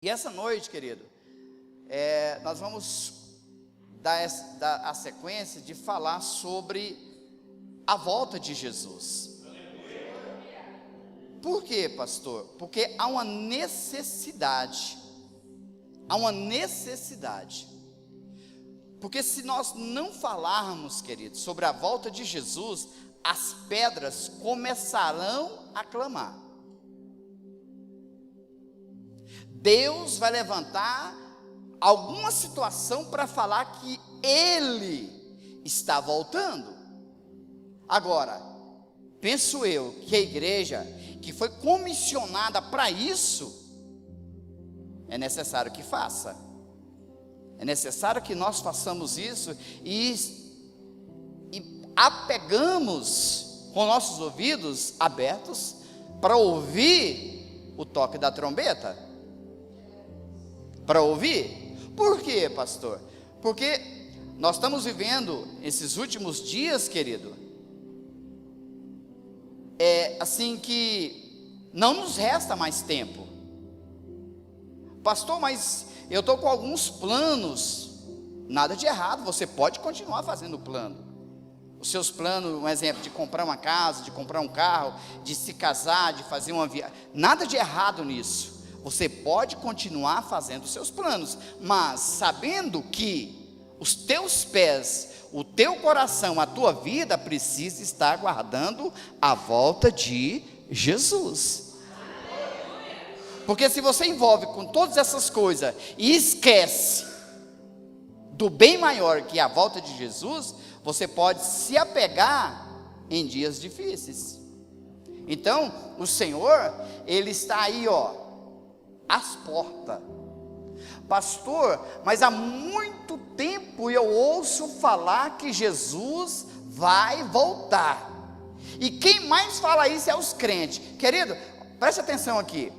E essa noite, querido, nós vamos dar a sequência de falar sobre a volta de Jesus. Por quê, pastor? Porque há uma necessidade. Porque se nós não falarmos, querido, sobre a volta de Jesus, as pedras começarão a clamar. Deus vai levantar alguma situação para falar que Ele está voltando. Agora, penso eu que a igreja que foi comissionada para isso, é necessário que faça. É necessário que nós façamos isso e apegamos com nossos ouvidos abertos para ouvir o toque da trombeta. Para ouvir? Por quê, pastor? Porque nós estamos vivendo esses últimos dias, querido, assim que não nos resta mais tempo. Pastor, mas eu estou com alguns planos. Nada de errado, você pode continuar fazendo plano. Os seus planos, um exemplo, de comprar uma casa, de comprar um carro, de se casar, de fazer uma viagem, nada de errado nisso. Você pode continuar fazendo os seus planos, mas sabendo que os teus pés, o teu coração, a tua vida precisa estar aguardando a volta de Jesus. Porque se você envolve com todas essas coisas e esquece do bem maior que é a volta de Jesus, você pode se apegar em dias difíceis. Então, o Senhor, Ele está aí, às portas. Pastor, mas há muito tempo eu ouço falar que Jesus vai voltar. E quem mais fala isso é os crentes. Querido, preste atenção aqui.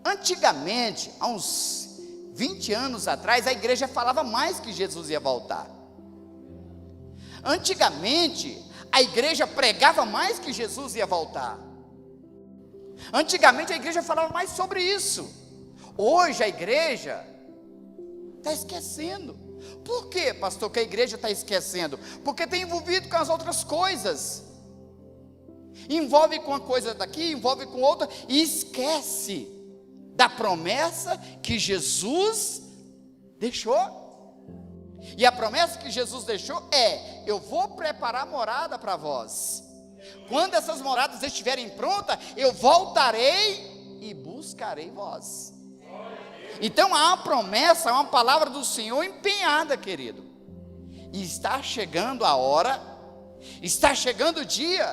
Antigamente, há uns 20 anos atrás, a igreja falava mais que Jesus ia voltar. Antigamente, a igreja pregava mais que Jesus ia voltar. Antigamente a igreja falava mais sobre isso. Hoje a igreja está esquecendo. Por quê, pastor, que a igreja está esquecendo? Porque tem envolvido com as outras coisas. Envolve com uma coisa daqui, envolve com outra, e esquece da promessa que Jesus deixou. E a promessa que Jesus deixou é: eu vou preparar morada para vós. Quando essas moradas estiverem prontas, eu voltarei e buscarei vós. Então há uma promessa, uma palavra do Senhor empenhada, querido. E está chegando a hora, está chegando o dia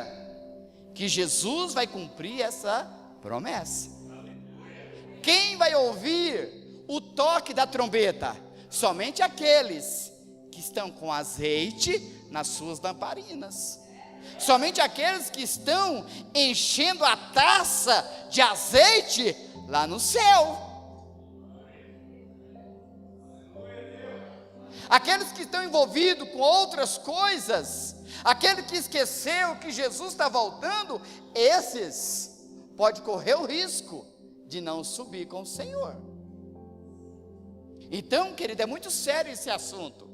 que Jesus vai cumprir essa promessa. Quem vai ouvir o toque da trombeta? Somente aqueles que estão com azeite nas suas lamparinas. Somente aqueles que estão enchendo a taça de azeite lá no céu. Aqueles que estão envolvidos com outras coisas, aquele que esqueceu que Jesus está voltando, esses pode correr o risco de não subir com o Senhor. Então, querido, é muito sério esse assunto.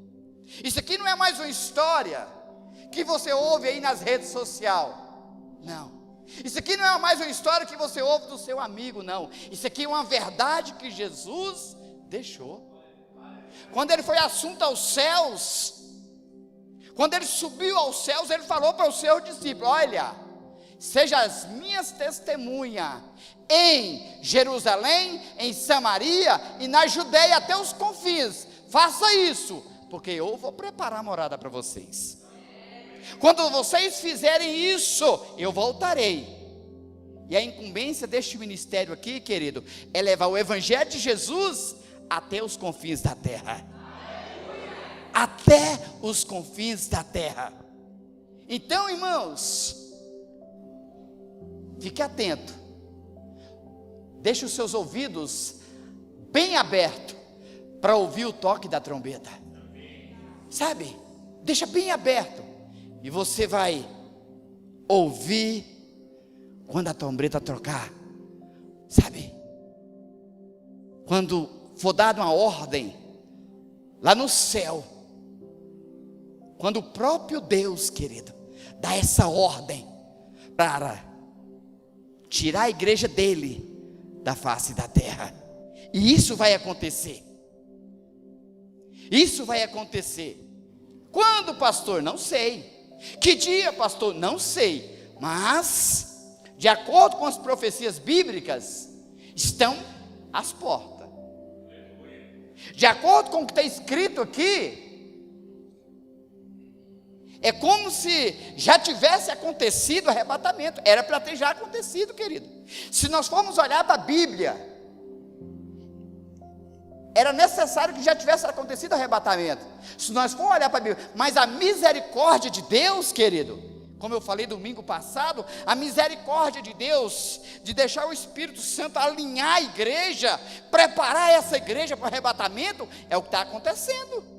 Isso aqui não é mais uma história que você ouve aí nas redes sociais. Não. Isso aqui não é mais uma história que você ouve do seu amigo, não. Isso aqui é uma verdade que Jesus deixou. Quando ele foi assunto aos céus, quando ele subiu aos céus, ele falou para os seus discípulos: olha, seja as minhas testemunhas em Jerusalém, em Samaria e na Judeia até os confins. Faça isso, porque eu vou preparar morada para vocês. Quando vocês fizerem isso, eu voltarei. E a incumbência deste ministério aqui, querido, é levar o evangelho de Jesus até os confins da terra. Até os confins da terra. Então, irmãos, fique atento. Deixe os seus ouvidos bem abertos para ouvir o toque da trombeta. Sabe? Deixa bem aberto. E você vai ouvir quando a trombeta tocar. Sabe? quando for dada uma ordem lá no céu, quando o próprio Deus, querido, dá essa ordem para tirar a igreja dele da face da terra. E isso vai acontecer. Isso vai acontecer. Quando, pastor? Não sei. Que dia, pastor? Não sei. Mas, de acordo com as profecias bíblicas, estão às portas. De acordo com o que está escrito aqui, é como se já tivesse acontecido o arrebatamento. Era para ter já acontecido, querido. Se nós formos olhar para a Bíblia, era necessário que já tivesse acontecido o arrebatamento. Se nós formos olhar para a Bíblia, mas a misericórdia de Deus, querido, como eu falei domingo passado, a misericórdia de Deus, de deixar o Espírito Santo alinhar a igreja, preparar essa igreja para o arrebatamento, é o que está acontecendo.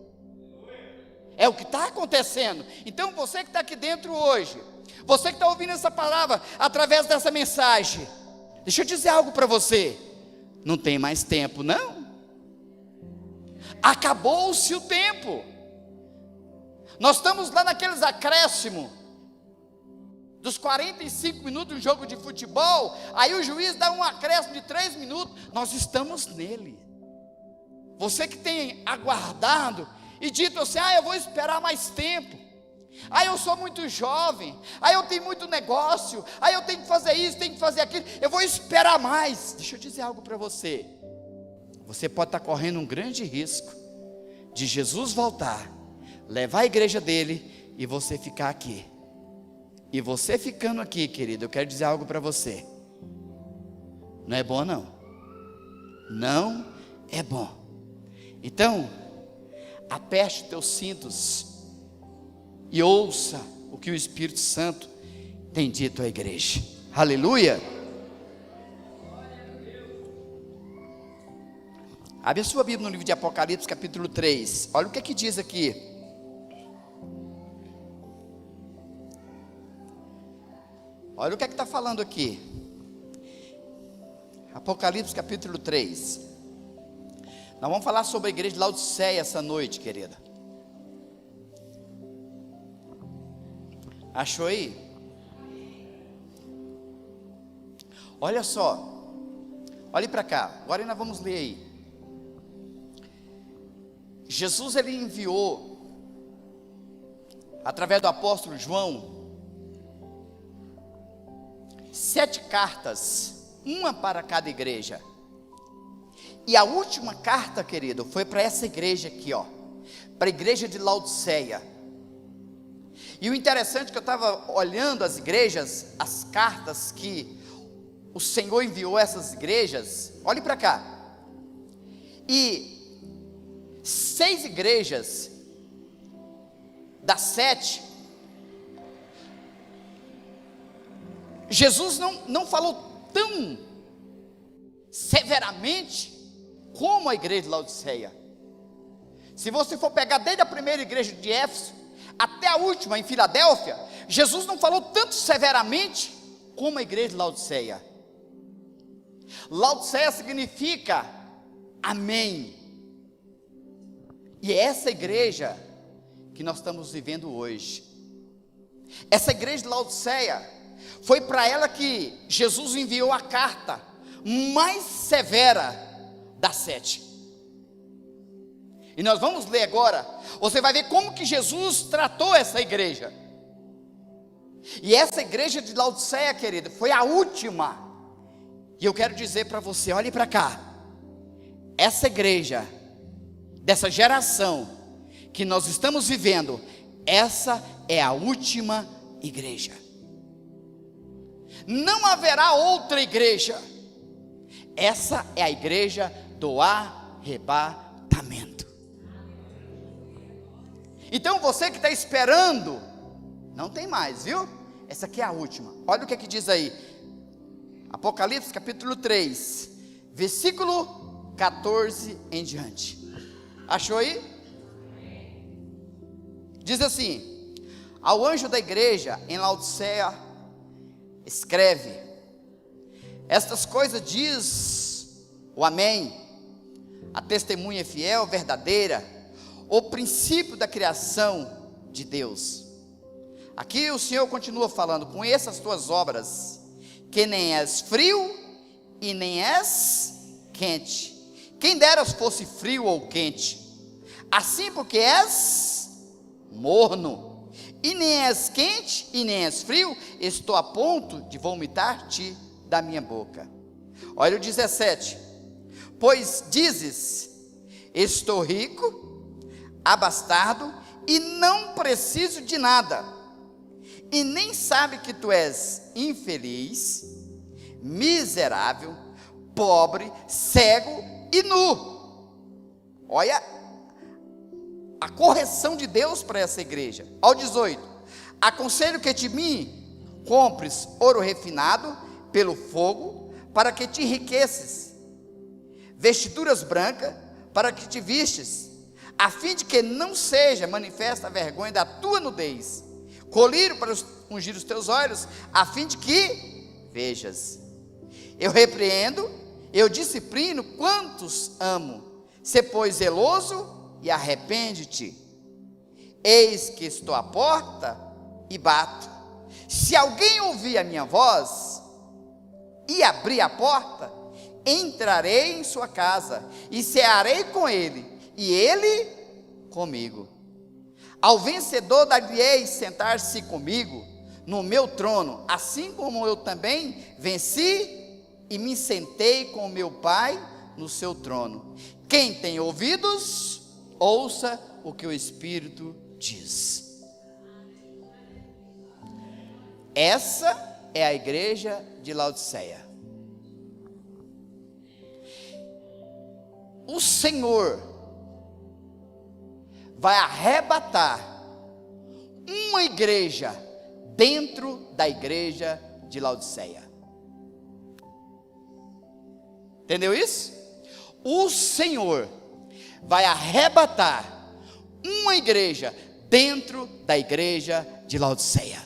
É o que está acontecendo. Então você que está aqui dentro hoje, você que está ouvindo essa palavra através dessa mensagem, deixa eu dizer algo para você: não tem mais tempo, não. Acabou-se o tempo. Nós estamos lá naqueles acréscimos dos 45 minutos do jogo de futebol. Aí o juiz dá um acréscimo de 3 minutos. Nós estamos nele. Você que tem aguardado e dito assim: eu vou esperar mais tempo, eu sou muito jovem, eu tenho muito negócio, eu tenho que fazer isso, tenho que fazer aquilo, eu vou esperar mais. Deixa eu dizer algo para você: você pode estar correndo um grande risco de Jesus voltar, levar a igreja dele e você ficar aqui. E você ficando aqui, querido, eu quero dizer algo para você: não é bom, não. Não é bom. Então, aperte teus cintos e ouça o que o Espírito Santo tem dito à igreja. Aleluia. Abre a sua Bíblia no livro de Apocalipse, capítulo 3. Olha o que é que diz aqui. Olha o que é que está falando aqui. Apocalipse, capítulo 3. Nós vamos falar sobre a igreja de Laodiceia essa noite, querida. Achou aí? Olha só. Olhe para cá. Agora nós vamos ler aí. Jesus, ele enviou, através do apóstolo João, 7 cartas, uma para cada igreja. E a última carta, querido, foi para essa igreja aqui, ó, para a igreja de Laodiceia. E o interessante é que eu estava olhando as igrejas, as cartas que o Senhor enviou a essas igrejas. Olhe para cá. E 6 igrejas das 7, Jesus não falou tão severamente como a igreja de Laodiceia. Se você for pegar desde a primeira igreja de Éfeso até a última em Filadélfia, Jesus não falou tanto severamente como a igreja de Laodiceia. Laodiceia significa amém. E é essa igreja que nós estamos vivendo hoje. Essa igreja de Laodiceia, foi para ela que Jesus enviou a carta mais severa das 7. E nós vamos ler agora. Você vai ver como que Jesus tratou essa igreja. E essa igreja de Laodiceia, querida, foi a última. E eu quero dizer para você, olhe para cá. Essa igreja, dessa geração que nós estamos vivendo, essa é a última igreja. Não haverá outra igreja. Essa é a igreja do arrebatamento. Então você que está esperando, não tem mais, viu? Essa aqui é a última. Olha o que é que diz aí. Apocalipse capítulo 3, versículo 14 em diante. Achou aí? Diz assim: ao anjo da igreja em Laodiceia escreve: estas coisas diz o Amém, a testemunha fiel, verdadeira, o princípio da criação de Deus. Aqui o Senhor continua falando: conheça as tuas obras, que nem és frio e nem és quente. Quem dera fosse frio ou quente, assim porque és morno, e nem és quente e nem és frio, estou a ponto de vomitar-te da minha boca. Olha o 17: pois dizes, estou rico, abastado, e não preciso de nada, e nem sabe que tu és infeliz, miserável, pobre, cego e nu. Olha a correção de Deus para essa igreja. Ao 18: aconselho que de mim compres ouro refinado pelo fogo, para que te enriqueces, vestiduras brancas, para que te vistes, a fim de que não seja manifesta a vergonha da tua nudez, colírio para ungir os teus olhos, a fim de que vejas. Eu repreendo, eu disciplino quantos amo. Sê, pois, zeloso e arrepende-te. Eis que estou à porta e bato. Se alguém ouvir a minha voz e abrir a porta, entrarei em sua casa e cearei com ele, e ele comigo. Ao vencedor dar-lhe-ei sentar-se comigo no meu trono, assim como eu também venci e me sentei com o meu Pai no seu trono. Quem tem ouvidos, ouça o que o Espírito diz. Essa é a igreja de Laodiceia. O Senhor vai arrebatar uma igreja dentro da igreja de Laodiceia. Entendeu isso? O Senhor vai arrebatar uma igreja dentro da igreja de Laodiceia.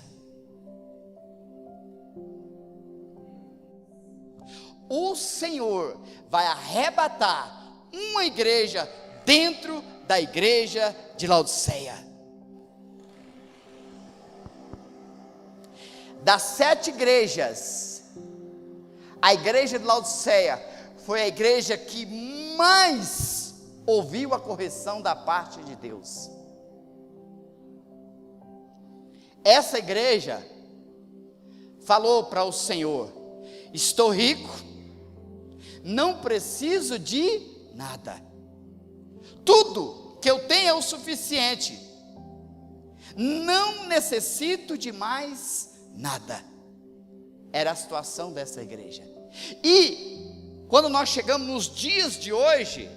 O Senhor vai arrebatar uma igreja dentro da igreja de Laodiceia. Das 7 igrejas, a igreja de Laodiceia foi a igreja que mais ouviu a correção da parte de Deus. Essa igreja falou para o Senhor: estou rico, não preciso de nada, tudo que eu tenho é o suficiente, não necessito de mais nada. Era a situação dessa igreja. E quando nós chegamos nos dias de hoje,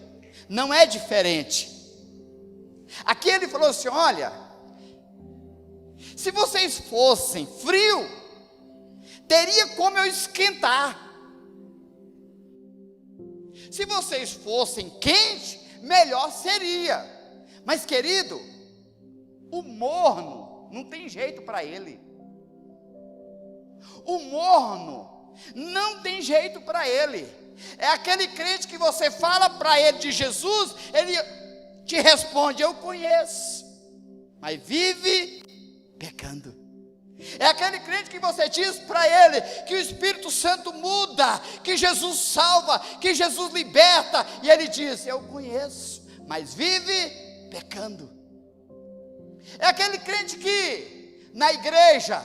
não é diferente. Aqui ele falou assim: olha, se vocês fossem frio, teria como eu esquentar. Se vocês fossem quente, melhor seria. Mas, querido, o morno não tem jeito para ele. O morno não tem jeito para ele. É aquele crente que você fala para ele de Jesus, ele te responde: eu conheço, mas vive pecando. É aquele crente que você diz para ele que o Espírito Santo muda, que Jesus salva, que Jesus liberta, e ele diz: eu conheço, mas vive pecando. É aquele crente que na igreja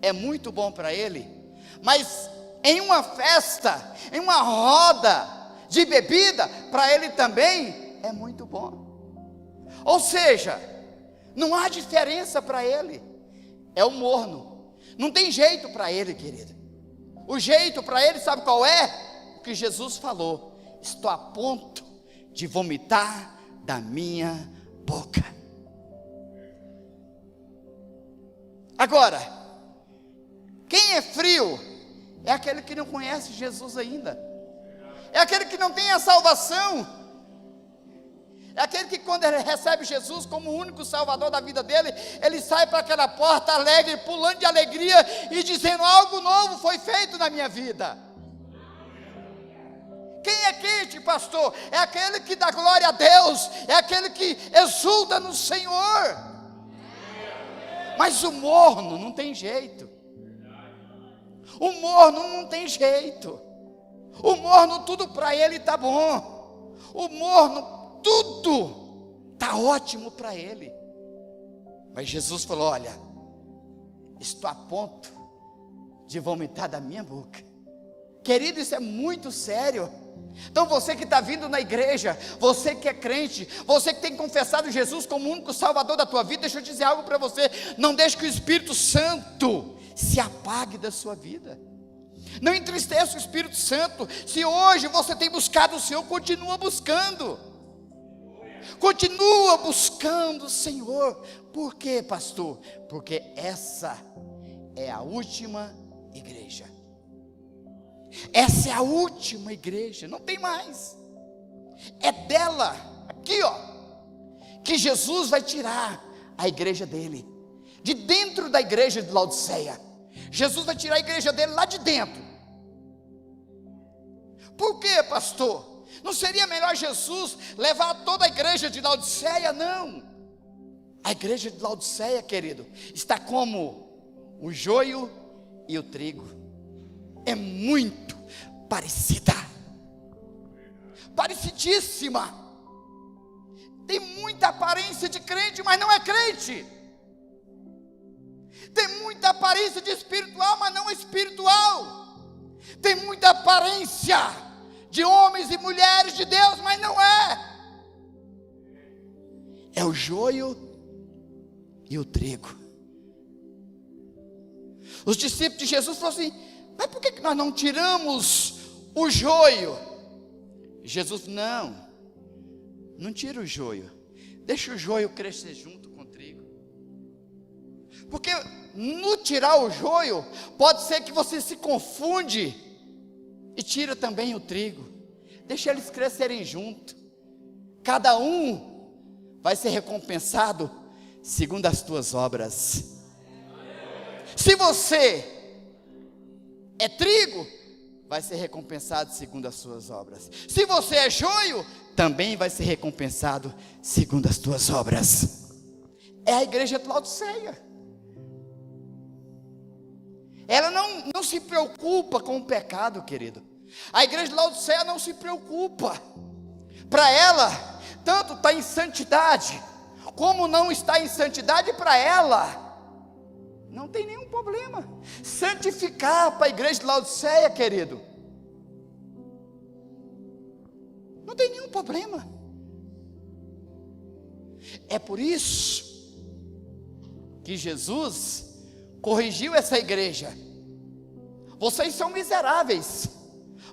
é muito bom para ele, mas em uma festa, em uma roda de bebida, para ele também é muito bom. Ou seja, não há diferença para ele. É o morno, não tem jeito para ele, querido. O jeito para ele, sabe qual é? O que Jesus falou: estou a ponto de vomitar da minha boca. Agora, quem é frio é aquele que não conhece Jesus ainda, é aquele que não tem a salvação, é aquele que, quando ele recebe Jesus como o único salvador da vida dele, ele sai para aquela porta alegre, pulando de alegria e dizendo: algo novo foi feito na minha vida. Quem é crente, pastor? É aquele que dá glória a Deus, é aquele que exulta no Senhor. Mas o morno não tem jeito. O morno não tem jeito. O morno, tudo para ele está bom. O morno, tudo está ótimo para ele. Mas Jesus falou: olha, estou a ponto de vomitar da minha boca. Querido, isso é muito sério. Então você que está vindo na igreja, você que é crente, você que tem confessado Jesus como o único salvador da tua vida, deixa eu dizer algo para você: não deixe que o Espírito Santo se apague da sua vida. Não entristeça o Espírito Santo. Se hoje você tem buscado o Senhor, continua buscando. Continua buscando o Senhor. Por quê, pastor? Porque essa é a última igreja. Essa é a última igreja, não tem mais. É dela, aqui ó, que Jesus vai tirar a igreja dele, de dentro da igreja de Laodiceia. Jesus vai tirar a igreja dele lá de dentro. Por quê, pastor? Não seria melhor Jesus levar toda a igreja de Laodiceia? Não. A igreja de Laodiceia, querido, está como o joio e o trigo. É muito parecida, parecidíssima. Tem muita aparência de crente, mas não é crente. Tem muita aparência de espiritual, mas não é espiritual. Tem muita aparência de homens e mulheres de Deus, mas não é. É o joio e o trigo. Os discípulos de Jesus falaram assim: mas por que nós não tiramos o joio? Jesus, não tira o joio, deixa o joio crescer junto com o trigo. Porque no tirar o joio, pode ser que você se confunde e tira também o trigo. Deixa eles crescerem junto. Cada um vai ser recompensado segundo as tuas obras. Se você é trigo, vai ser recompensado segundo as suas obras. Se você é joio, também vai ser recompensado segundo as tuas obras. É a igreja de Laodiceia. Ela não se preocupa com o pecado, querido. A igreja de Laodiceia não se preocupa. Para ela, tanto está em santidade, como não está em santidade, para ela não tem nenhum problema. Santificar para a igreja de Laodiceia, querido, não tem nenhum problema. É por isso que Jesus corrigiu essa igreja. Vocês são miseráveis,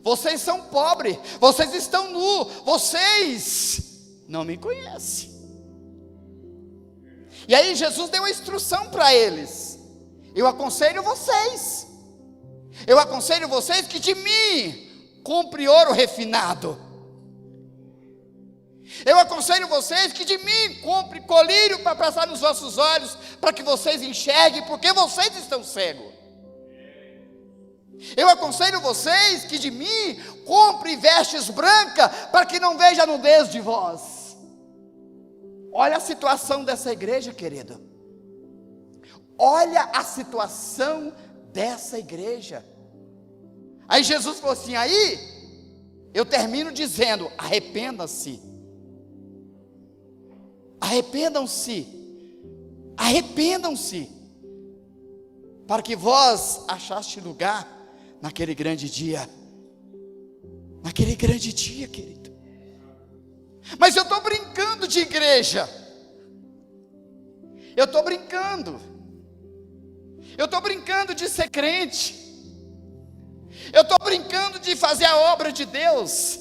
vocês são pobres, vocês estão nus, vocês não me conhecem. E aí Jesus deu a instrução para eles: eu aconselho vocês que de mim compre ouro refinado. Eu aconselho vocês que de mim compre colírio para passar nos vossos olhos, para que vocês enxerguem, porque vocês estão cegos. Eu aconselho vocês que de mim compre vestes brancas, para que não veja a nudez de vós. Olha a situação dessa igreja, querido. Olha a situação dessa igreja. Aí Jesus falou assim: aí eu termino dizendo: arrependam-se. Arrependam-se. Arrependam-se, para que vós achaste lugar naquele grande dia. Naquele grande dia, querido. Mas eu estou brincando de igreja. Eu estou brincando. Eu estou brincando de ser crente. Eu estou brincando de fazer a obra de Deus.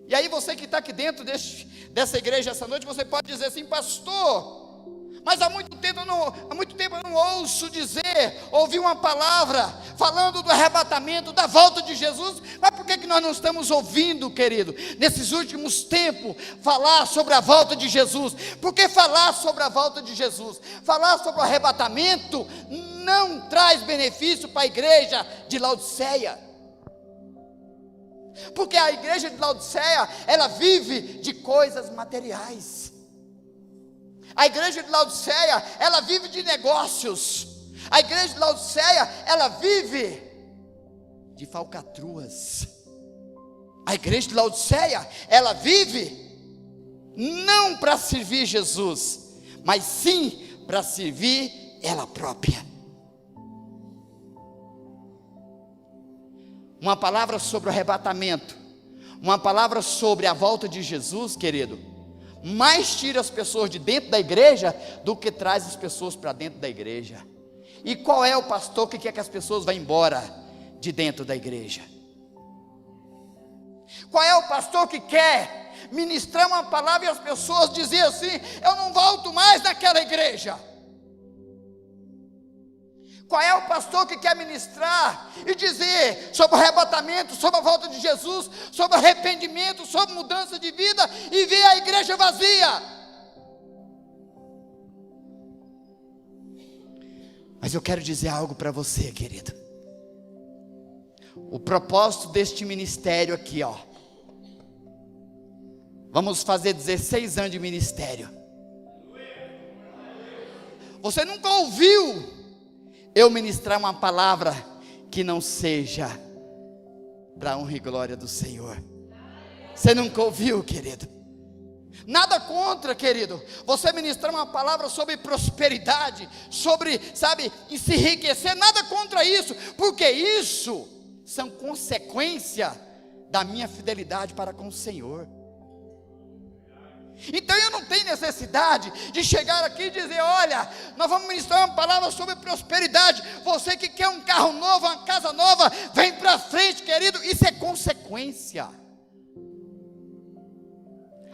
E aí você que está aqui dentro dessa igreja essa noite, você pode dizer assim: pastor, mas há muito tempo eu não ouço ouvir uma palavra falando do arrebatamento, da volta de Jesus. Mas por que nós não estamos ouvindo, querido, nesses últimos tempos, falar sobre a volta de Jesus? Por que falar sobre a volta de Jesus? Falar sobre o arrebatamento não traz benefício para a igreja de Laodiceia. Porque a igreja de Laodiceia, ela vive de coisas materiais. A igreja de Laodiceia, ela vive de negócios. A igreja de Laodiceia, ela vive de falcatruas. A igreja de Laodiceia, ela vive não para servir Jesus, mas sim para servir ela própria. Uma palavra sobre o arrebatamento, uma palavra sobre a volta de Jesus, querido, mais tira as pessoas de dentro da igreja do que traz as pessoas para dentro da igreja. E qual é o pastor que quer que as pessoas vá embora de dentro da igreja? Qual é o pastor que quer ministrar uma palavra e as pessoas dizer assim: eu não volto mais naquela igreja? Qual é o pastor que quer ministrar e dizer sobre o arrebatamento, sobre a volta de Jesus, sobre arrependimento, sobre mudança de vida, e ver a igreja vazia? Mas eu quero dizer algo para você, querido. O propósito deste ministério aqui, ó. Vamos fazer 16 anos de ministério. Você nunca ouviu eu ministrar uma palavra que não seja para a honra e glória do Senhor? Você nunca ouviu, querido? Nada contra, querido, você ministrar uma palavra sobre prosperidade, sobre, sabe, se enriquecer, nada contra isso, porque isso são consequência da minha fidelidade para com o Senhor. Então eu não tenho necessidade de chegar aqui e dizer: olha, nós vamos ministrar uma palavra sobre prosperidade. Você que quer um carro novo, uma casa nova, vem para frente, querido. Isso é consequência.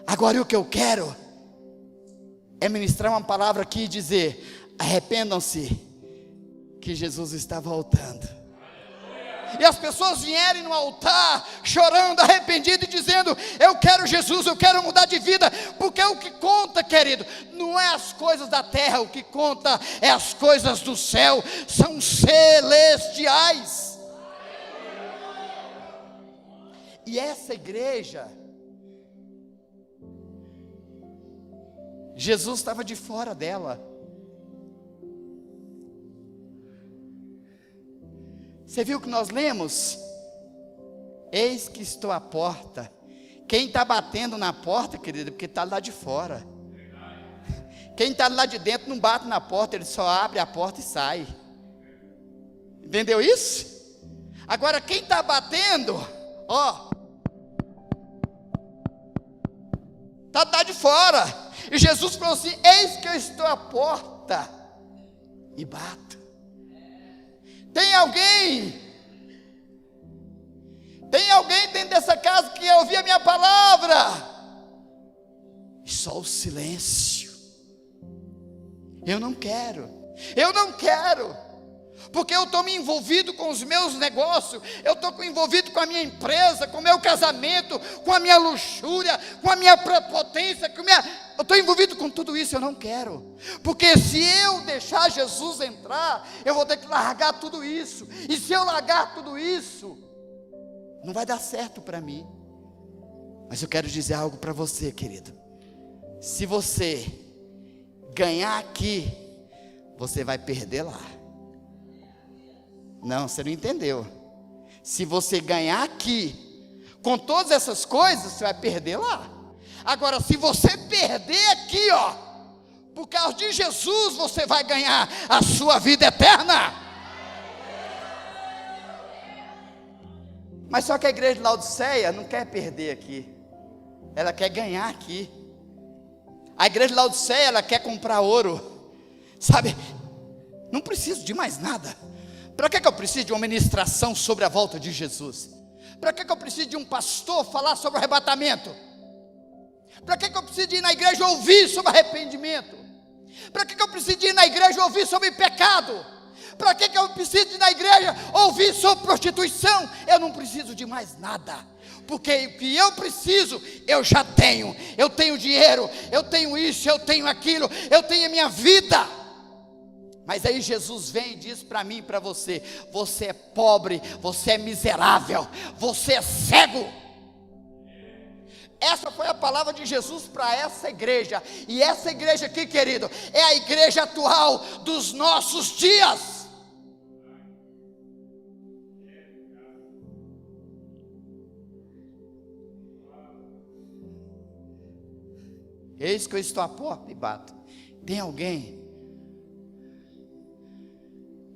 Agora o que eu quero é ministrar uma palavra aqui e dizer: arrependam-se, que Jesus está voltando. E as pessoas vierem no altar chorando, arrependido, e dizendo: eu quero Jesus, eu quero mudar de vida. Porque o que conta, querido, não é as coisas da terra, o que conta é as coisas do céu, são celestiais. E essa igreja, Jesus estava de fora dela. Você viu que nós lemos? Eis que estou à porta. Quem está batendo na porta, querido, porque está lá de fora. Quem está lá de dentro não bate na porta, ele só abre a porta e sai. Entendeu isso? Agora quem está batendo, ó, está de fora. E Jesus falou assim: eis que eu estou à porta e bato. Tem alguém dentro dessa casa que quer ouvir a minha palavra? E só o silêncio. Eu não quero, porque eu estou me envolvido com os meus negócios, eu estou envolvido com a minha empresa, com o meu casamento, com a minha luxúria, com a minha prepotência, eu estou envolvido com tudo isso. Eu não quero, porque se eu deixar Jesus entrar, eu vou ter que largar tudo isso, e se eu largar tudo isso, não vai dar certo para mim. Mas eu quero dizer algo para você, querido: se você ganhar aqui, você vai perder lá. Não, você não entendeu. Se você ganhar aqui, com todas essas coisas, você vai perder lá. Agora, se você perder aqui, ó, por causa de Jesus, você vai ganhar a sua vida eterna. Mas só que a igreja de Laodiceia não quer perder aqui, ela quer ganhar aqui. A igreja de Laodiceia, ela quer comprar ouro, sabe? Não preciso de mais nada. Para que eu preciso de uma ministração sobre a volta de Jesus? Para que eu preciso de um pastor falar sobre o arrebatamento? Para que eu preciso de ir na igreja ouvir sobre arrependimento? Para que eu preciso de ir na igreja ouvir sobre pecado? Para que eu preciso de ir na igreja ouvir sobre prostituição? Eu não preciso de mais nada, porque o que eu preciso, eu já tenho. Eu tenho dinheiro, eu tenho isso, eu tenho aquilo, eu tenho a minha vida. Mas aí Jesus vem e diz para mim e para você: você é pobre, você é miserável, você é cego. Essa foi a palavra de Jesus para essa igreja. E essa igreja aqui, querido, é a igreja atual dos nossos dias. Eis que eu estou à porta e bato. Tem alguém?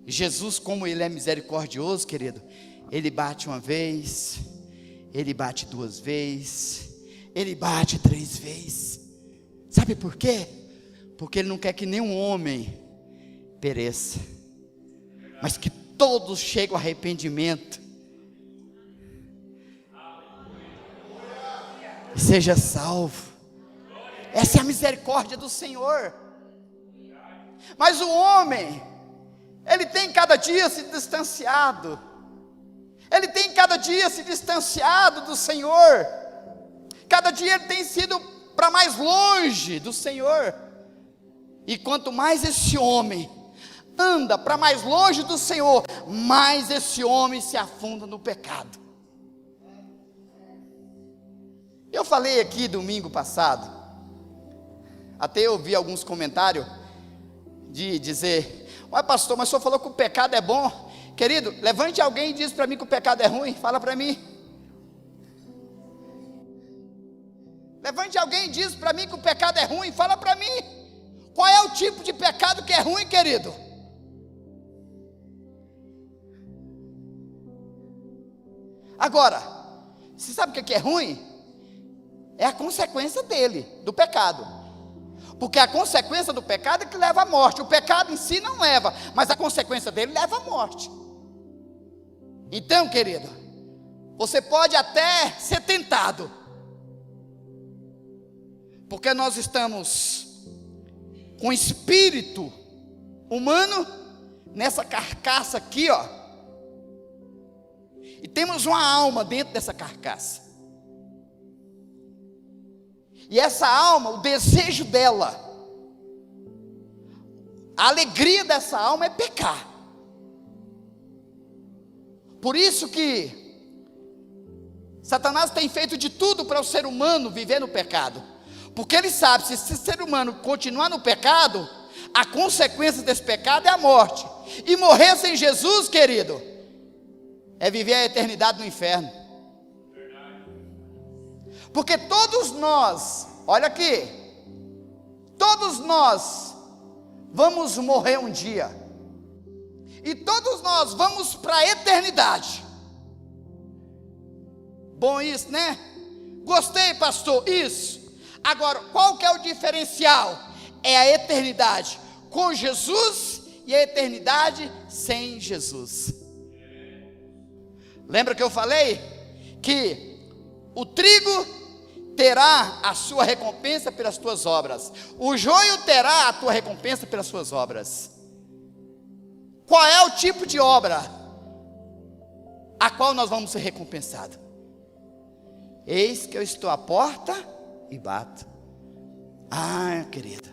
Jesus, como Ele é misericordioso, querido, Ele bate uma vez, Ele bate duas vezes, Ele bate três vezes. Sabe por quê? Porque Ele não quer que nenhum homem pereça, mas que todos cheguem ao arrependimento e seja salvo. Essa é a misericórdia do Senhor. Mas o homem, ele tem cada dia se distanciado. Ele tem cada dia se distanciado do Senhor. Cada dia ele tem sido para mais longe do Senhor. E quanto mais esse homem anda para mais longe do Senhor, mais esse homem se afunda no pecado. Eu falei aqui domingo passado, até eu vi alguns comentários de dizer: ué pastor, mas o senhor falou que o pecado é bom. Querido, levante alguém e diz para mim que o pecado é ruim. Fala para mim. Levante alguém e diz para mim que o pecado é ruim. Fala para mim. Qual é o tipo de pecado que é ruim, querido? Agora, você sabe o que é ruim? É a consequência dele, do pecado. Porque a consequência do pecado é que leva à morte. O pecado em si não leva, mas a consequência dele leva à morte. Então, querido, você pode até ser tentado, porque nós estamos com espírito humano nessa carcaça aqui, ó, e temos uma alma dentro dessa carcaça. E essa alma, o desejo dela, a alegria dessa alma é pecar. Por isso que Satanás tem feito de tudo para o ser humano viver no pecado. Porque ele sabe, se esse ser humano continuar no pecado, a consequência desse pecado é a morte. E morrer sem Jesus, querido, é viver a eternidade no inferno. Porque todos nós, olha aqui, todos nós vamos morrer um dia, e todos nós vamos para a eternidade. Bom isso, né? Gostei, pastor, isso. Agora, qual que é o diferencial? É a eternidade com Jesus e a eternidade sem Jesus. Lembra que eu falei que o trigo terá a sua recompensa pelas tuas obras, o joio terá a tua recompensa pelas suas obras. Qual é o tipo de obra a qual nós vamos ser recompensados? Eis que eu estou à porta e bato. Ah, querida,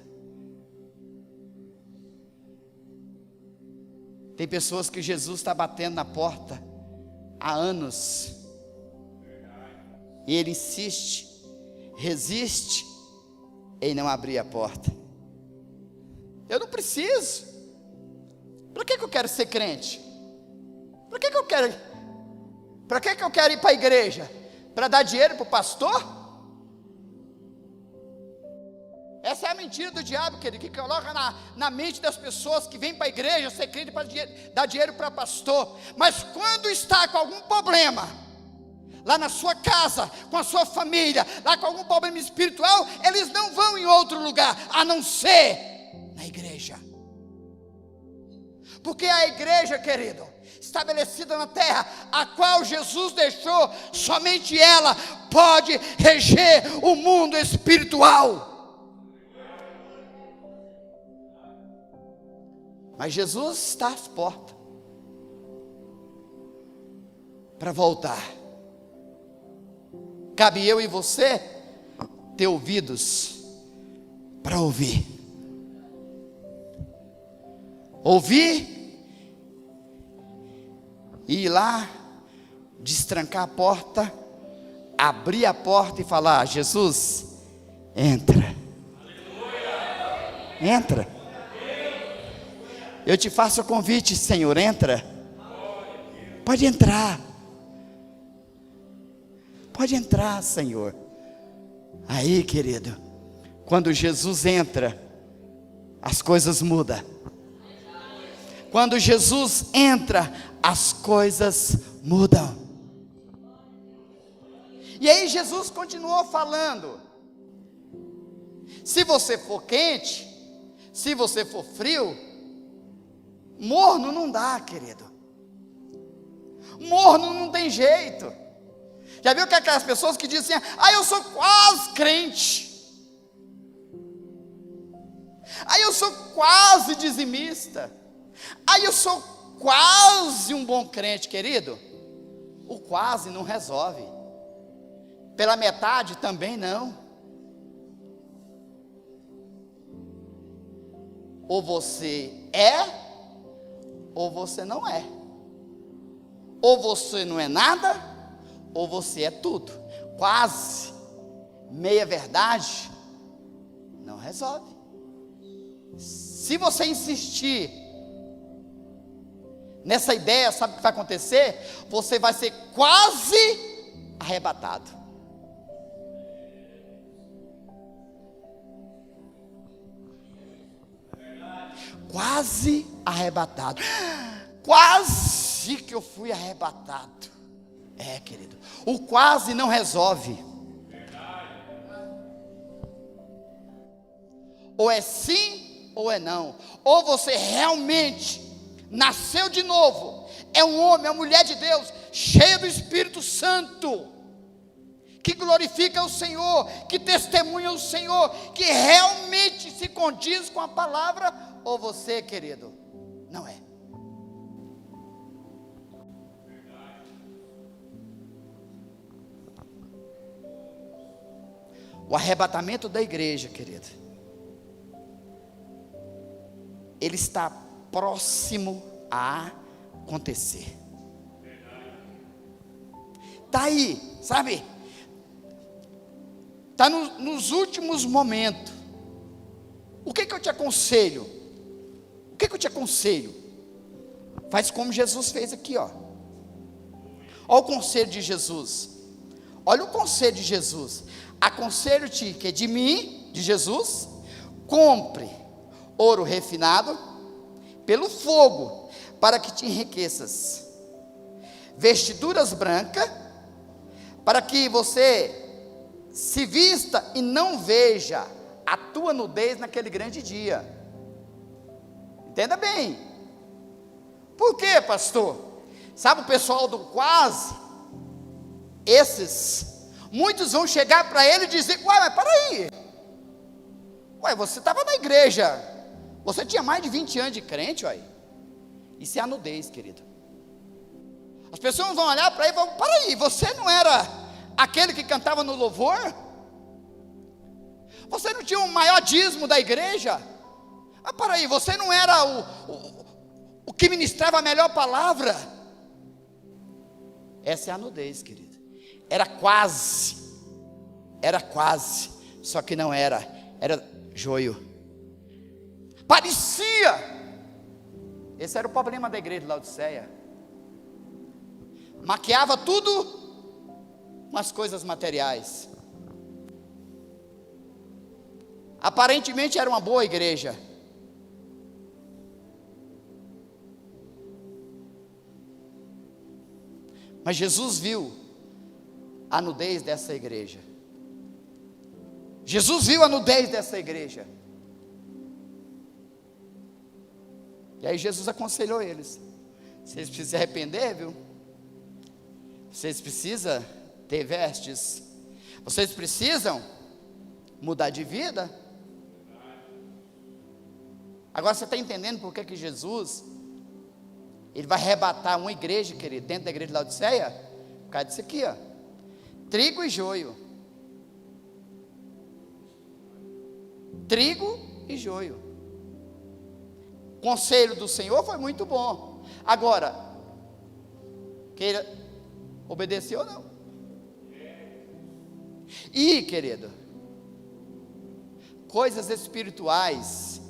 tem pessoas que Jesus está batendo na porta há anos, e ele insiste, resiste em não abrir a porta. Eu não preciso. Para que eu quero ser crente? Para que eu quero ir para a igreja? Para dar dinheiro para o pastor? Essa é a mentira do diabo, querido, que coloca na mente das pessoas que vêm para a igreja ser crente para dar dinheiro para pastor. Mas quando está com algum problema, lá na sua casa, com a sua família, lá com algum problema espiritual, eles não vão em outro lugar, a não ser na igreja. Porque a igreja, querido, estabelecida na terra, a qual Jesus deixou, somente ela pode reger o mundo espiritual. Mas Jesus está às portas para voltar. Cabe eu e você ter ouvidos para ouvir. ouvir, ir lá, destrancar a porta, abrir a porta e falar: Jesus, entra. Entra. Eu te faço o convite, Senhor, entra. Pode entrar. Pode entrar, Senhor. Aí, querido, quando Jesus entra, as coisas mudam. Quando Jesus entra, as coisas mudam. E aí Jesus continuou falando: se você for quente, se você for frio, morno não dá, querido. Morno não tem jeito. Já viu que aquelas pessoas que dizem assim: ah, eu sou quase crente, ah, eu sou quase dizimista, ah, eu sou quase um bom crente, querido. O quase não resolve, pela metade também não. Ou você é, ou você não é. Ou você não é nada, ou você é tudo. Quase, meia verdade, não resolve. Se você insistir nessa ideia, sabe o que vai acontecer? Você vai ser quase arrebatado. Quase arrebatado. Quase que eu fui arrebatado. É, querido, o quase não resolve. Ou é sim, ou é não. Ou você realmente nasceu de novo, é um homem, é uma mulher de Deus, cheia do Espírito Santo, que glorifica o Senhor, que testemunha o Senhor, que realmente se condiz com a palavra. Ou você, querido, não é. O arrebatamento da igreja, querido, ele está próximo a acontecer. Está aí, sabe? Está nos últimos momentos. O que eu te aconselho? O que eu te aconselho? Faz como Jesus fez aqui, ó. Olha o conselho de Jesus. Olha o conselho de Jesus. Aconselho-te que de mim, de Jesus, compre ouro refinado pelo fogo, para que te enriqueças, vestiduras brancas, para que você se vista e não veja a tua nudez naquele grande dia. Entenda bem. Por quê, pastor? Sabe o pessoal do quase? Muitos vão chegar para ele e dizer: ué, mas para aí, ué, você estava na igreja, você tinha mais de 20 anos de crente, ué. Isso é a nudez, querido. As pessoas vão olhar para ele e vão: para aí, você não era aquele que cantava no louvor? Você não tinha o maior dízimo da igreja? Ah, para aí, você não era o que ministrava a melhor palavra? Essa é a nudez, querido. Era quase, só que não era joio. Parecia. Esse era o problema da igreja de Laodiceia. Maquiava tudo com as coisas materiais. Aparentemente era uma boa igreja. Mas Jesus viu a nudez dessa igreja. Jesus viu a nudez dessa igreja. E aí Jesus aconselhou eles: vocês precisam se arrepender, viu? Vocês precisam ter vestes. Vocês precisam mudar de vida. Agora você está entendendo por que Jesus, ele vai arrebatar uma igreja, querido, dentro da igreja de Laodiceia? Por causa disso aqui, ó. Trigo e joio. Trigo e joio. conselho do Senhor foi muito bom. Agora, queira obedecer ou não. E, querido, coisas espirituais,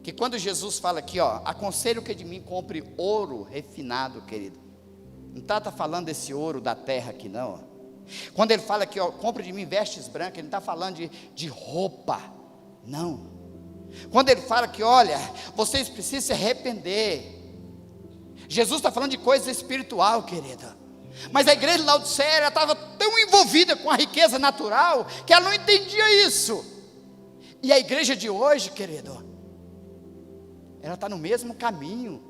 que quando Jesus fala aqui, ó, aconselho que de mim compre ouro refinado, querido, não está falando desse ouro da terra aqui não, ó. Quando ele fala aqui, ó, compre de mim vestes brancas, ele não está falando de roupa, não. Quando ele fala que, olha, vocês precisam se arrepender, Jesus está falando de coisa espiritual, querida. Mas a igreja de Laodiceia estava tão envolvida com a riqueza natural, que ela não entendia isso. E a igreja de hoje, querido, ela está no mesmo caminho,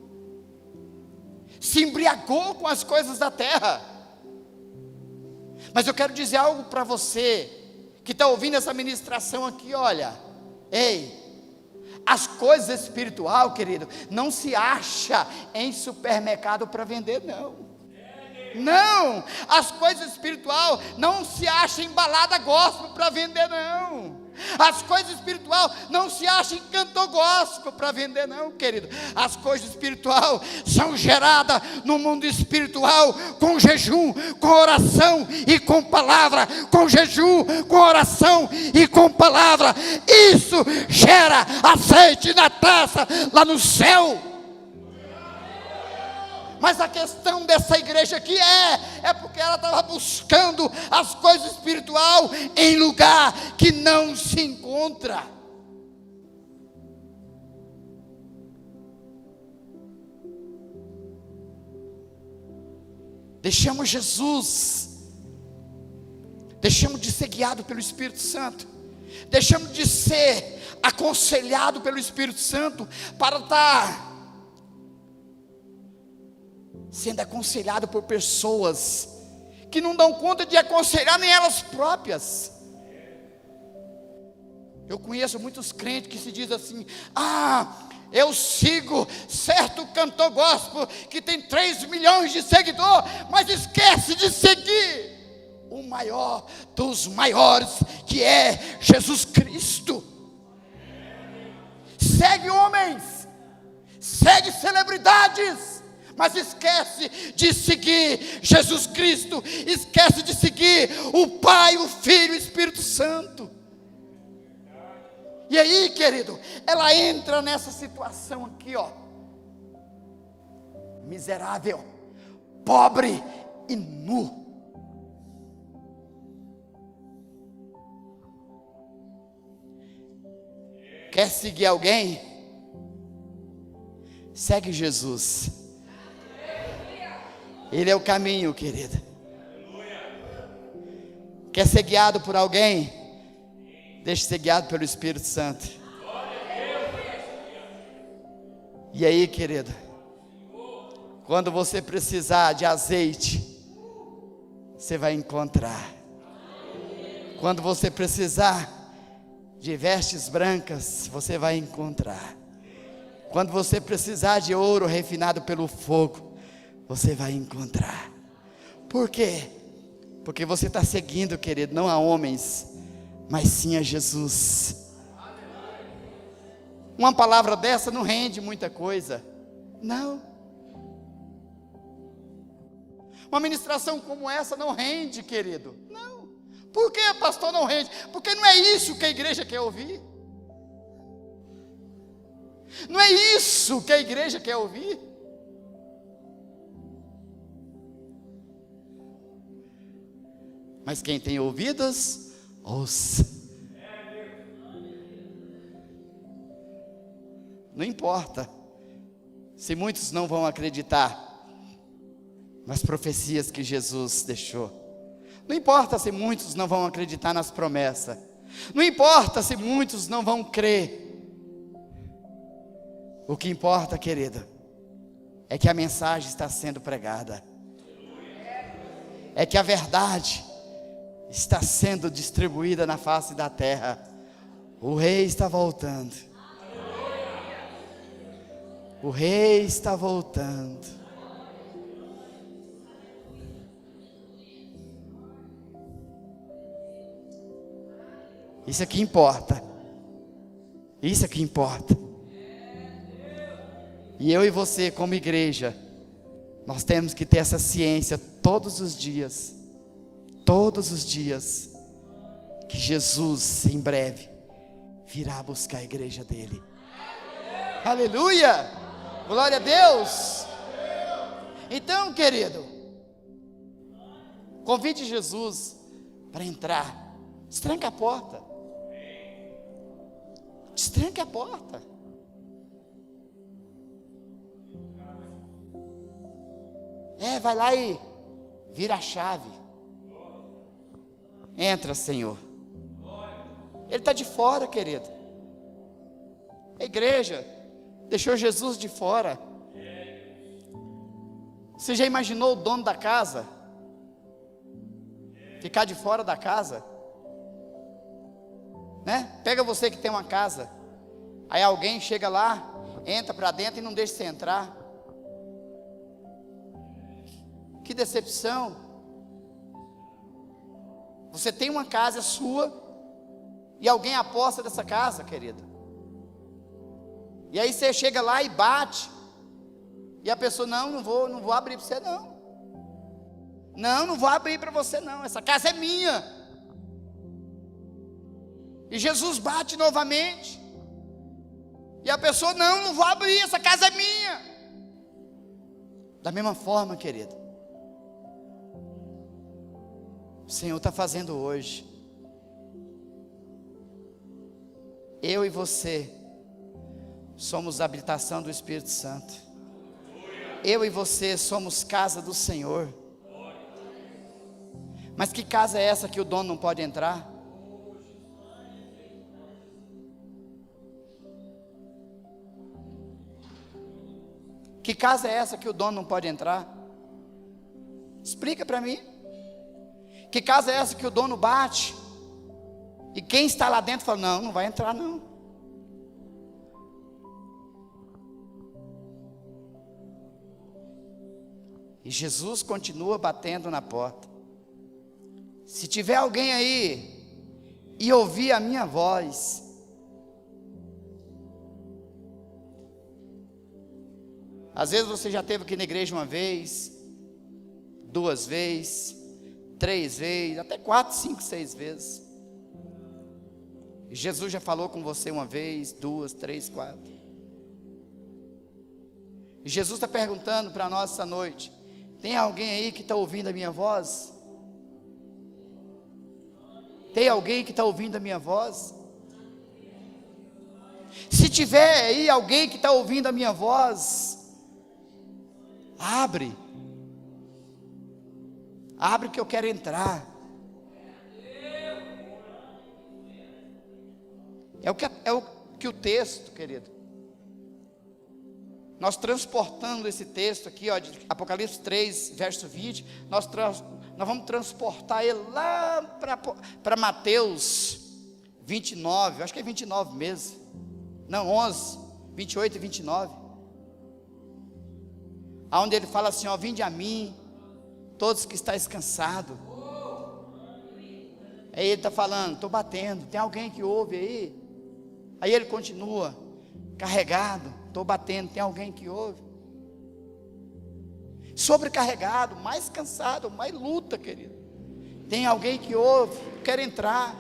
se embriagou com as coisas da terra. Mas eu quero dizer algo para você, que está ouvindo essa ministração aqui, olha, ei, as coisas espirituais, querido, não se acha em supermercado para vender, não. Não, as coisas espirituais não se acha em balada gospel para vender, não. As coisas espirituais não se acham em cantor gospel para vender, não, querido. As coisas espirituais são geradas no mundo espiritual, com jejum, com oração e com palavra. Com jejum, com oração e com palavra. Isso gera azeite na taça lá no céu. Mas a questão dessa igreja aqui é porque ela estava buscando as coisas espirituais em lugar que não se encontra. Deixamos Jesus, deixamos de ser guiado pelo Espírito Santo, deixamos de ser aconselhado pelo Espírito Santo para estar sendo aconselhado por pessoas que não dão conta de aconselhar nem elas próprias. Eu conheço muitos crentes que se dizem assim: eu sigo certo cantor gospel que tem 3 milhões de seguidores, mas esquece de seguir o maior dos maiores, que é Jesus Cristo. Segue homens, segue celebridades, mas esquece de seguir Jesus Cristo, esquece de seguir o Pai, o Filho e o Espírito Santo. E aí, querido, ela entra nessa situação aqui, ó, miserável, pobre e nu. Quer seguir alguém? Segue Jesus. Ele é o caminho, querida. Quer ser guiado por alguém? Deixe ser guiado pelo Espírito Santo. E aí, querido, quando você precisar de azeite, você vai encontrar. Quando você precisar de vestes brancas, você vai encontrar. Quando você precisar de ouro refinado pelo fogo, você vai encontrar. Por quê? Porque você está seguindo, querido, não a homens, mas sim a Jesus. Uma palavra dessa não rende muita coisa, não. Uma ministração como essa não rende, querido, não. Por que, pastor, não rende? Porque não é isso que a igreja quer ouvir. Não é isso que a igreja quer ouvir. Mas quem tem ouvidos, ouça. Não importa se muitos não vão acreditar nas profecias que Jesus deixou. Não importa se muitos não vão acreditar nas promessas. Não importa se muitos não vão crer. O que importa, querido, é que a mensagem está sendo pregada. É que a verdade está sendo distribuída na face da terra. O rei está voltando. O rei está voltando. Isso aqui importa. Isso é que importa. E eu e você, como igreja, nós temos que ter essa ciência todos os dias, que Jesus em breve virá buscar a igreja dele. Aleluia! Glória a Deus! Então, querido, convide Jesus para entrar. Destranca a porta. Destranque a porta. Vai lá e vira a chave. Entra, Senhor. Ele está de fora, querido. A igreja deixou Jesus de fora. Você já imaginou o dono da casa ficar de fora da casa? Né? Pega você que tem uma casa, aí alguém chega lá, entra para dentro e não deixa você entrar. Que decepção. Você tem uma casa sua e alguém aposta dessa casa, querido. E aí você chega lá e bate. E a pessoa, não vou abrir para você não. Não vou abrir para você não. Essa casa é minha. E Jesus bate novamente. E a pessoa, não vou abrir, essa casa é minha. Da mesma forma, querido, o Senhor está fazendo hoje. Eu e você somos a habitação do Espírito Santo. Eu e você somos casa do Senhor. Mas que casa é essa que o dono não pode entrar? Que casa é essa que o dono não pode entrar? Explica para mim. Que casa é essa que o dono bate e quem está lá dentro fala, não vai entrar não. E Jesus continua batendo na porta. Se tiver alguém aí e ouvir a minha voz, às vezes você já esteve aqui na igreja uma vez, 2 vezes, 3 vezes, até 4, 5, 6 vezes. E Jesus já falou com você uma vez, 2, 3, 4. E Jesus está perguntando para nós essa noite: tem alguém aí que está ouvindo a minha voz? Tem alguém que está ouvindo a minha voz? Se tiver aí alguém que está ouvindo a minha voz, abre que eu quero entrar. É o que o texto, querido, nós transportando esse texto aqui, ó, de Apocalipse 3, verso 20, nós vamos transportar ele lá para Mateus 29, acho que é 29 mesmo, não, 11, 28 e 29, aonde ele fala assim, ó, vinde a mim, todos que estáis cansados. Aí ele está falando, estou batendo, tem alguém que ouve aí? Aí ele continua, carregado, estou batendo, tem alguém que ouve? Sobrecarregado, mais cansado, mais luta, querido, tem alguém que ouve? Quero entrar.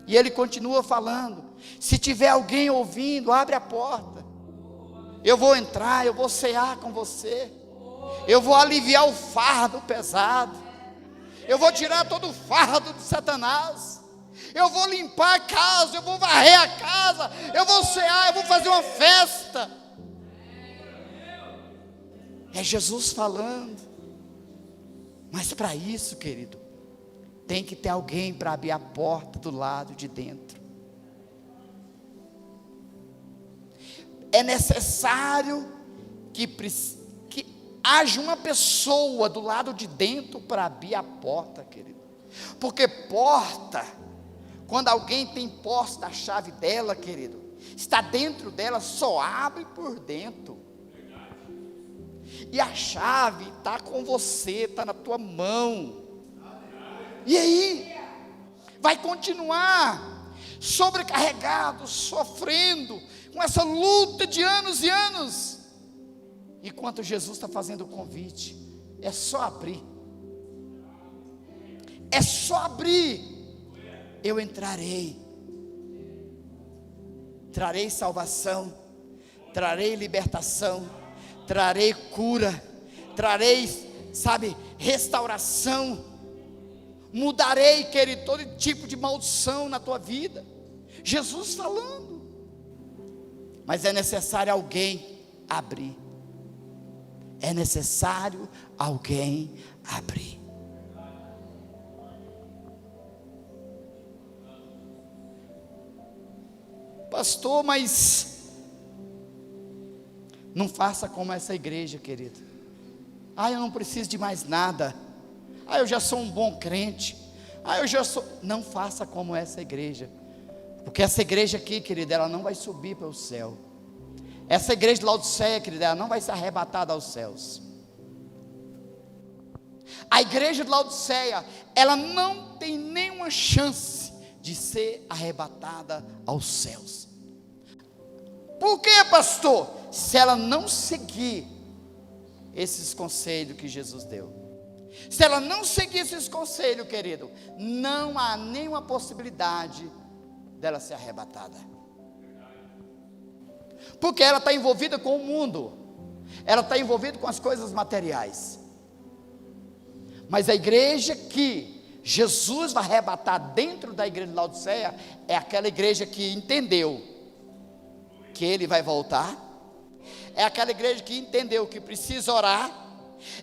E ele continua falando, se tiver alguém ouvindo, abre a porta, eu vou entrar, eu vou cear com você, eu vou aliviar o fardo pesado, eu vou tirar todo o fardo de Satanás, eu vou limpar a casa, eu vou varrer a casa, eu vou cear, eu vou fazer uma festa. É Jesus falando. Mas para isso, querido, tem que ter alguém para abrir a porta do lado de dentro. É necessário que haja uma pessoa do lado de dentro para abrir a porta, querido. Porque porta, quando alguém tem posse da chave dela, querido, está dentro dela, só abre por dentro. E a chave está com você, está na tua mão. E aí? Vai continuar. sobrecarregados, sofrendo, com essa luta de anos e anos. Enquanto Jesus está fazendo o convite, é só abrir. É só abrir. Eu entrarei. Trarei salvação, trarei libertação, trarei cura, trarei, restauração. Mudarei, querido, todo tipo de maldição na tua vida. Jesus falando. Mas é necessário alguém abrir. É necessário alguém abrir. Pastor, mas não faça como essa igreja, querido. Eu não preciso de mais nada. Eu já sou um bom crente. Eu já sou. Não faça como essa igreja. Porque essa igreja aqui, querida, ela não vai subir para o céu. Essa igreja de Laodiceia, querida, ela não vai ser arrebatada aos céus. A igreja de Laodiceia, ela não tem nenhuma chance de ser arrebatada aos céus. Por quê, pastor? Se ela não seguir esses conselhos que Jesus deu. Se ela não seguir esses conselhos, querido, não há nenhuma possibilidade dela ser arrebatada. Porque ela está envolvida com o mundo. Ela está envolvida com as coisas materiais. Mas a igreja que Jesus vai arrebatar dentro da igreja de Laodiceia é aquela igreja que entendeu que Ele vai voltar. É aquela igreja que entendeu que precisa orar.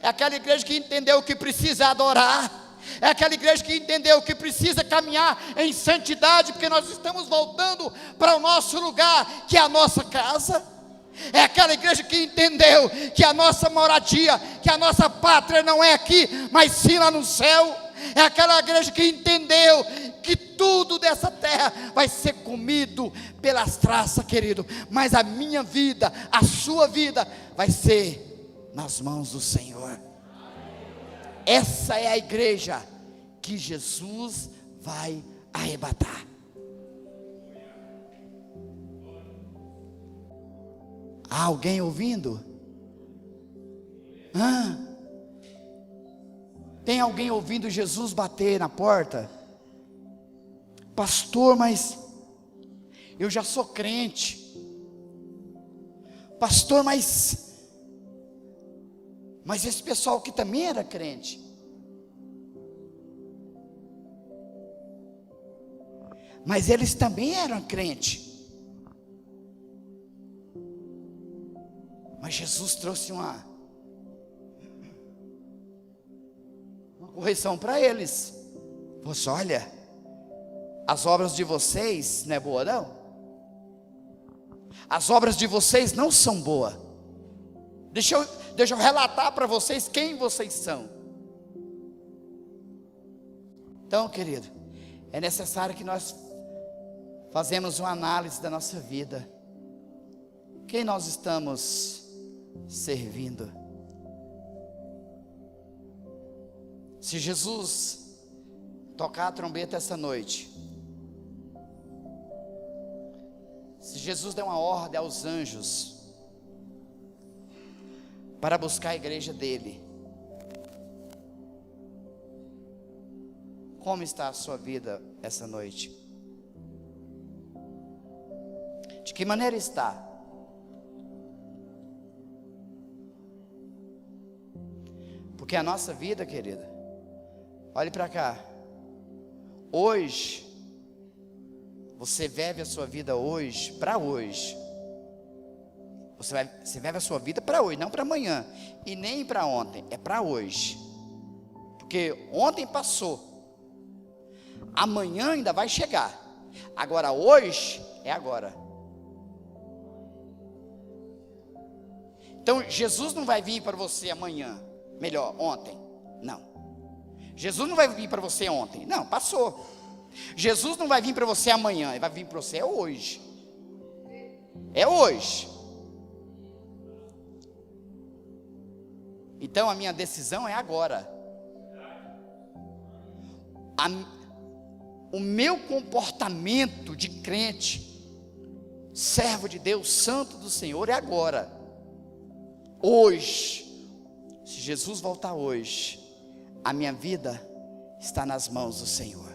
É aquela igreja que entendeu que precisa adorar. É aquela igreja que entendeu que precisa caminhar em santidade, porque nós estamos voltando para o nosso lugar, que é a nossa casa. É aquela igreja que entendeu que a nossa moradia, que a nossa pátria não é aqui, mas sim lá no céu. É aquela igreja que entendeu que tudo dessa terra vai ser comido pelas traças, querido, mas a minha vida, a sua vida vai ser nas mãos do Senhor. Essa é a igreja que Jesus vai arrebatar. Há alguém ouvindo? Tem alguém ouvindo Jesus bater na porta? Pastor, mas eu já sou crente. Pastor, mas esse pessoal aqui também era crente. Mas eles também eram crentes. Mas Jesus trouxe uma correção para eles. Você olha, as obras de vocês não é boa não? As obras de vocês não são boas. Deixa eu relatar para vocês quem vocês são. Então, querido, é necessário que nós fazemos uma análise da nossa vida. Quem nós estamos servindo? Se Jesus tocar a trombeta essa noite, se Jesus der uma ordem aos anjos para buscar a igreja dele, como está a sua vida essa noite? De que maneira está? Porque a nossa vida, querida, olhe para cá. Hoje, você vive a sua vida hoje, para hoje. Você vive a sua vida para hoje, não para amanhã. E nem para ontem, é para hoje. Porque ontem passou. Amanhã ainda vai chegar. Agora hoje, é agora. Então Jesus não vai vir para você amanhã. Melhor, ontem. Não. Jesus não vai vir para você ontem. Não, passou. Jesus não vai vir para você amanhã. Ele vai vir para você hoje. É hoje. Então a minha decisão é agora. o meu comportamento de crente, servo de Deus, santo do Senhor, é agora, hoje. Se Jesus voltar hoje, a minha vida está nas mãos do Senhor.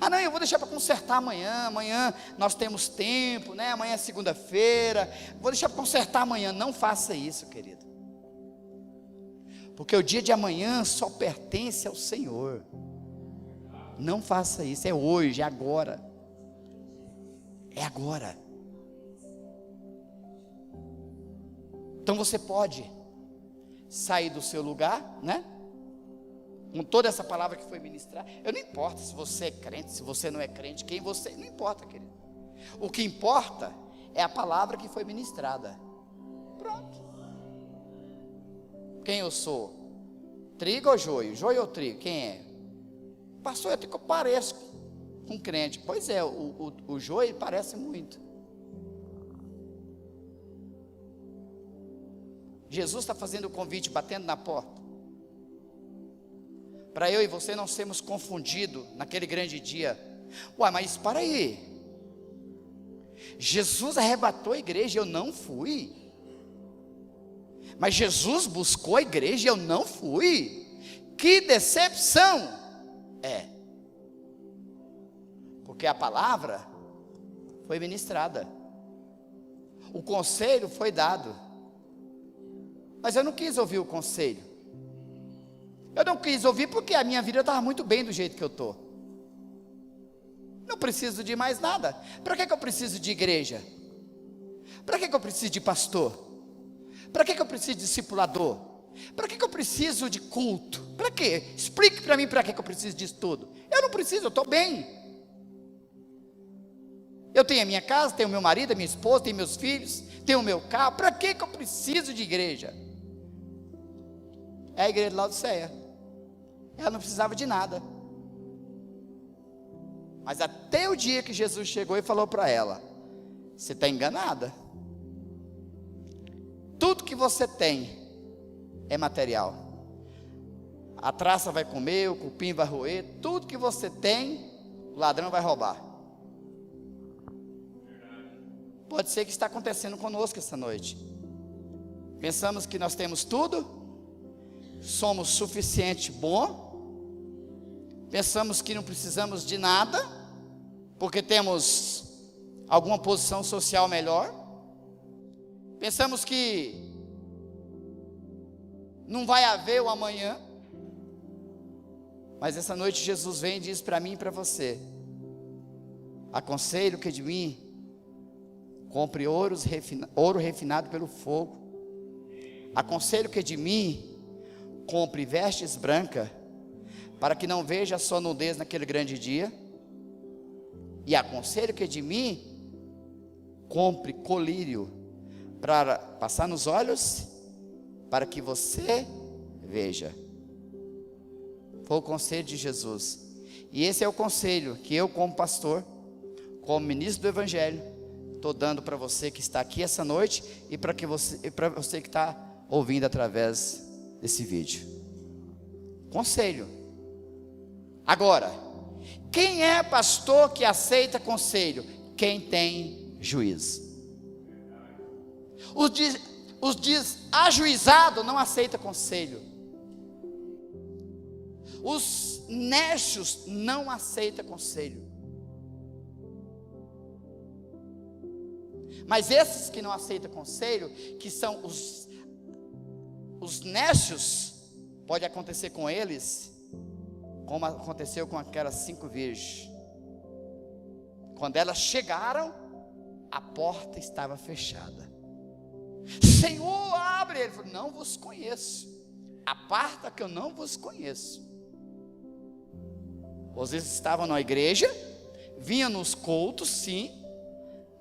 Ah não, eu vou deixar para consertar amanhã nós temos tempo, né? Amanhã é segunda-feira, vou deixar para consertar amanhã. Não faça isso, querido, porque o dia de amanhã só pertence ao Senhor. Não faça isso, é hoje, é agora. É agora. Então você pode sair do seu lugar, né? Com toda essa palavra que foi ministrada. Eu não importa se você é crente, se você não é crente, quem você, não importa, querido. O que importa é a palavra que foi ministrada. Pronto. Quem eu sou? Trigo ou joio? Joio ou trigo? Quem é? Pastor, eu pareço com crente. Pois é, o joio parece muito. Jesus está fazendo o convite, batendo na porta, para eu e você não sermos confundidos naquele grande dia. Uai, mas para aí, Jesus arrebatou a igreja, eu não fui. Mas Jesus buscou a igreja, eu não fui. Que decepção! É, porque a palavra foi ministrada, o conselho foi dado, mas eu não quis ouvir o conselho. Eu não quis ouvir porque a minha vida estava muito bem do jeito que eu estou. Não preciso de mais nada. Para que eu preciso de igreja? Para que eu preciso de pastor? Para que eu preciso de discipulador? Para que eu preciso de culto? Para quê? Explique para mim para que eu preciso disso tudo. Eu não preciso, eu estou bem. Eu tenho a minha casa, tenho o meu marido, a minha esposa, tenho meus filhos, tenho o meu carro. Para que eu preciso de igreja? É a igreja de Laodiceia. Ela não precisava de nada. Mas até o dia que Jesus chegou e falou para ela: você está enganada. Tudo que você tem é material. A traça vai comer, o cupim vai roer. Tudo que você tem, o ladrão vai roubar. Pode ser que está acontecendo conosco essa noite. Pensamos que nós temos tudo, somos suficiente bom, pensamos que não precisamos de nada, porque temos alguma posição social melhor, pensamos que não vai haver o amanhã, mas essa noite Jesus vem e diz para mim e para você: aconselho que de mim compre ouro refinado pelo fogo, aconselho que de mim compre vestes brancas, para que não veja a sua nudez naquele grande dia, e aconselho que de mim compre colírio para passar nos olhos, para que você veja. Foi o conselho de Jesus, e esse é o conselho que eu, como pastor, como ministro do Evangelho, estou dando para você que está aqui essa noite, e para você que está ouvindo através desse vídeo. Conselho. Agora, quem é pastor que aceita conselho? Quem tem juízo. Os desajuizados não aceitam conselho. Os necios não aceitam conselho. Mas esses que não aceitam conselho, que são os necios, pode acontecer com eles como aconteceu com aquelas 5 virgens. Quando elas chegaram, a porta estava fechada. Senhor, abre. Ele falou: não vos conheço, aparta que eu não vos conheço. Vocês estavam na igreja, vinham nos cultos, sim,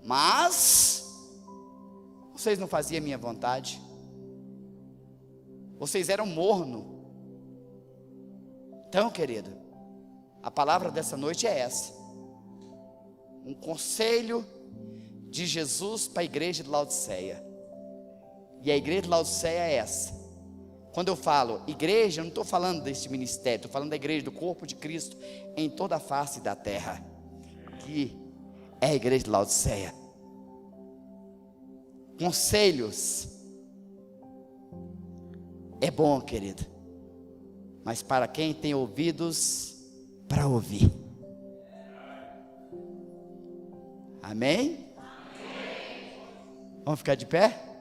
mas vocês não faziam a minha vontade. Vocês eram morno. Então, querido, a palavra dessa noite é essa: um conselho de Jesus para a igreja de Laodiceia. E a igreja de Laodiceia é essa: Quando eu falo igreja, eu não estou falando desse ministério, estou falando da igreja, do corpo de Cristo em toda a face da terra, que é a igreja de Laodiceia. Conselhos é bom, querido, mas para quem tem ouvidos para ouvir. Amém? Vamos ficar de pé?